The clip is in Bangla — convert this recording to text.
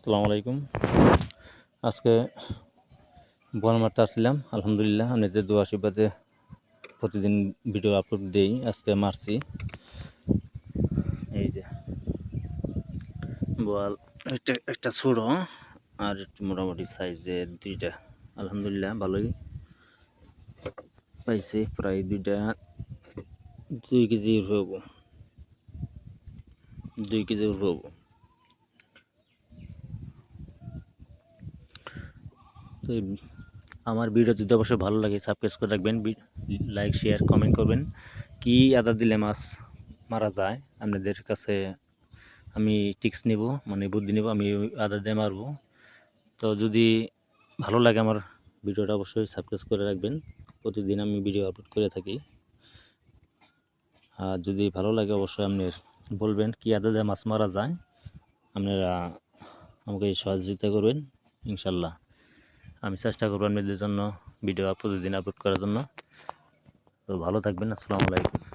আসসালামু আলাইকুম। আজকে বন মারতে আসছিলাম। আলহামদুলিল্লাহ আপনাদের দোয়া আশীর্বাদে প্রতিদিন ভিডিও আপলোড দেই। আজকে মারছি, এই যে বোয়াল। একটা ছোটো আর একটু মোটামুটি সাইজের দুইটা। আলহামদুলিল্লাহ ভালোই পাইছি, প্রায় দুইটা 2 কেজির হবো, 2 কেজির হবো। তো আমার ভিডিও যদি অবশ্যই ভালো লাগে সাবস্ক্রাইব করে রাখবেন, লাইক শেয়ার কমেন্ট করবেন। কি আদা দিলে মাছ মারা যায় আপনাদের কাছে আমি টিপস নিব, মানে বুদ্ধি নিব, আমি আদা দিয়ে মারবো। তো যদি ভালো লাগে আমার ভিডিওটা অবশ্যই সাবস্ক্রাইব করে রাখবেন। প্রতিদিন আমি ভিডিও আপলোড করে থাকি। আর যদি ভালো লাগে অবশ্যই আপনি বলবেন কি আদা দিয়ে মাছ মারা যায়, আপনারা আমাকে সহযোগিতা করবেন ইনশাল্লাহ। আমি চেষ্টা করবো আপনাদের জন্য ভিডিও প্রতিদিন আপলোড করার জন্য। তো ভালো থাকবেন। আসসালামু আলাইকুম।